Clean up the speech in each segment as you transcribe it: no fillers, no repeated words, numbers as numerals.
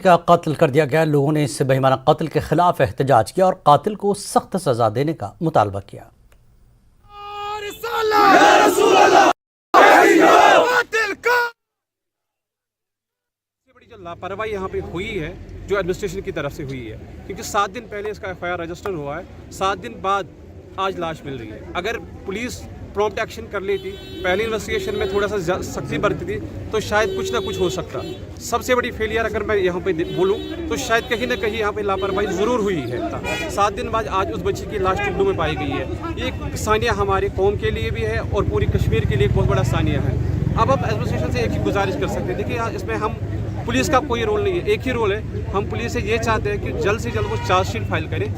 का कत्ल कर दिया गया। लोगों ने इस बेईमाना कत्ल के खिलाफ एहतजाज किया और कातिल को सख्त सजा देने का मुतालबा किया। बड़ी जो लापरवाही यहाँ पे हुई है, जो एडमिनिस्ट्रेशन की तरफ से हुई है, क्योंकि 7 दिन पहले इसका एफआईआर रजिस्टर हुआ है, 7 दिन बाद आज लाश मिल रही है। अगर पुलिस प्रॉम्प्ट एक्शन कर लेती, पहली इन्वेस्टिगेशन में थोड़ा सा सख्ती बरती थी, तो शायद कुछ ना कुछ हो सकता। सबसे बड़ी फेलियर अगर मैं यहाँ पे बोलूँ तो शायद कहीं ना कहीं यहाँ पे लापरवाही ज़रूर हुई है। 7 दिन बाद आज उस बच्ची की लाश टुकड़ों में पाई गई है। ये सानिया हमारे कौम के लिए भी है और पूरी कश्मीर के लिए बहुत बड़ा सानिया है। अब हम एडमिनिस्ट्रेशन से एक ही गुजारिश कर सकते हैं, देखिए इसमें हम पुलिस का कोई रोल नहीं है, एक ही रोल है। हम पुलिस से ये चाहते हैं कि जल्द से जल्द वो चार्जशीट फाइल करे।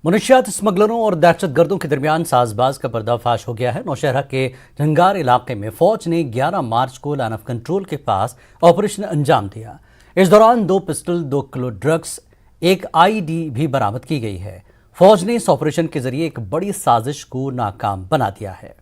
मुनशियात स्मगलरों और दहशतगर्दों के दरमियान साजबाज का पर्दाफाश हो गया है। नौशहरा के झंगार इलाके में फौज ने 11 मार्च को लाइन ऑफ कंट्रोल के पास ऑपरेशन अंजाम दिया। इस दौरान 2 पिस्टल, 2 किलो ड्रग्स, 1 आईडी भी बरामद की गई है। फौज ने इस ऑपरेशन के जरिए एक बड़ी साजिश को नाकाम बना दिया है।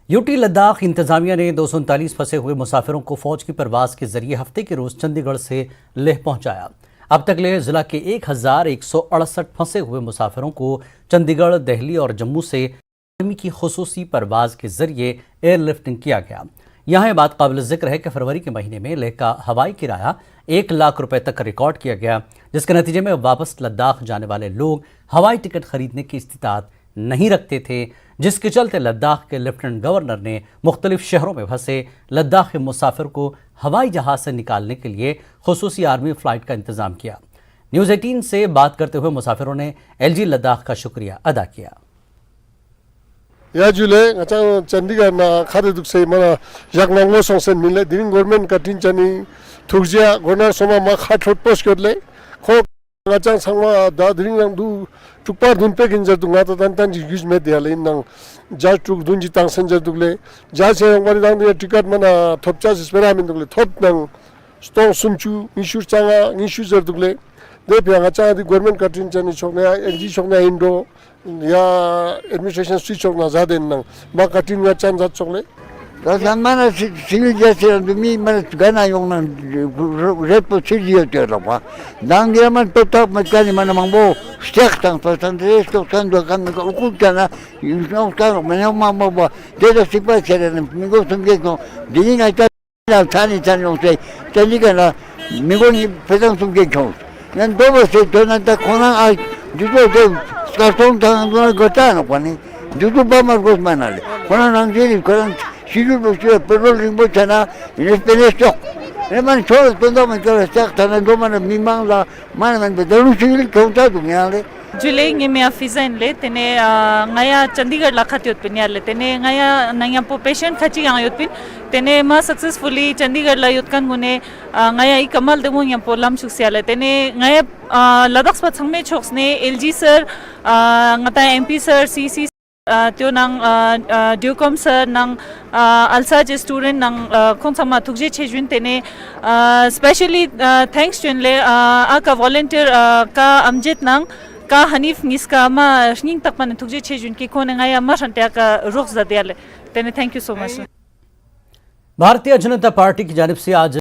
यूटी लद्दाख इंतजामिया ने 239 फंसे हुए मुसाफिरों को फौज की परवाज के जरिए हफ्ते के रोज चंडीगढ़ से लेह पहुंचाया। अब तक लेह जिला के 1168 फंसे हुए मुसाफिरों को चंडीगढ़, दिल्ली और जम्मू से आर्मी की खुसूसी परवाज के जरिए एयरलिफ्टिंग किया गया। यहाँ यह बात काबिल जिक्र है कि फरवरी के महीने में लेह का हवाई किराया 1 लाख रुपए तक रिकॉर्ड किया गया, जिसके नतीजे में वापस लद्दाख जाने वाले लोग हवाई टिकट खरीदने की इस्तिताअत नहीं रखते थे, जिसके चलते लद्दाख के लेफ्टिनेंट गवर्नर ने मुख्तलिफ शहरों में फंसे लद्दाखी मुसाफिर को हवाई जहाज से निकालने के लिए खुसूसी आर्मी फ्लाइट का इंतजाम किया। न्यूज़ 18 से बात करते हुए मुसाफिरों ने एलजी लद्दाख का शुक्रिया अदा किया। या जुले चंडीगढ़ ना खादे दुख से मना जगनंगो संसन मिले दिन गवर्नमेंट का टीम चनी थुकजिया गवर्नर सोमा मा खाट पोस्ट कर ले खो ngacang sangma da dring nang du tukpar dun pe ginja du ngata tan tan jigis me dia le nang ja tuk dun ji tang sen ja dugle ja se ngari dang dia ticket mana thopcha spera min dugle thop nang stong sumchu insur changa insur zer dugle de pya ngacang di government katrin chani chokna ngji chokna indo ya administration street chokna za den nang ba katrin ngacang za chokle Zaten bana sivil cesaretim bana gana yongnan repo siliyor diyorlar bak. Dangiyaman tutak metkani mana mangbo stek tang pasan resto kan do kan okul kana yusno kan mana mangbo ba deda sipa serenim migo sumgeko dinin ayta tani tani olsay tani kana migo ni pedan sumgeko yani dobo se donata konan ay dudo de karton tang dona gotano pani dudo ba margos manale konan angeli konan Sigur bukti perlu rimbo cana ini penesok. Ini man soal tunda man kalau setiap tanah dua mana memang lah mana man betul sigur kau tahu tu ni जुलेंगे में अफिज़न ले तेने नया चंडीगढ़ लाखाती उत्पिन यार ले तेने नया नया patient खची यहाँ उत्पिन तेने माँ सक्सेसफुली चंडीगढ़ ला युद्धकन गुने नया एक कमल देवों यहाँ पोलम शुक्रिया ले तेने नया लद्दाख स्पत संगमे चौक्स ने LG sir ngata MP sir CC त्यो नंग ड्यूकॉम सर नंग अलसा जे स्टूडेंट नंग कोंसमा तुझे चेजुन तेने स्पेशली थैंक्स जुनले आका वॉलंटियर का अमजित नंग का हनीफ निस्का मा शिंग तक मन तुझे चेजुन की कोने गाया मरंटिया का रुख ज़दियाले तेने thank you so much. Bharatiya Janata party की जानिब से आज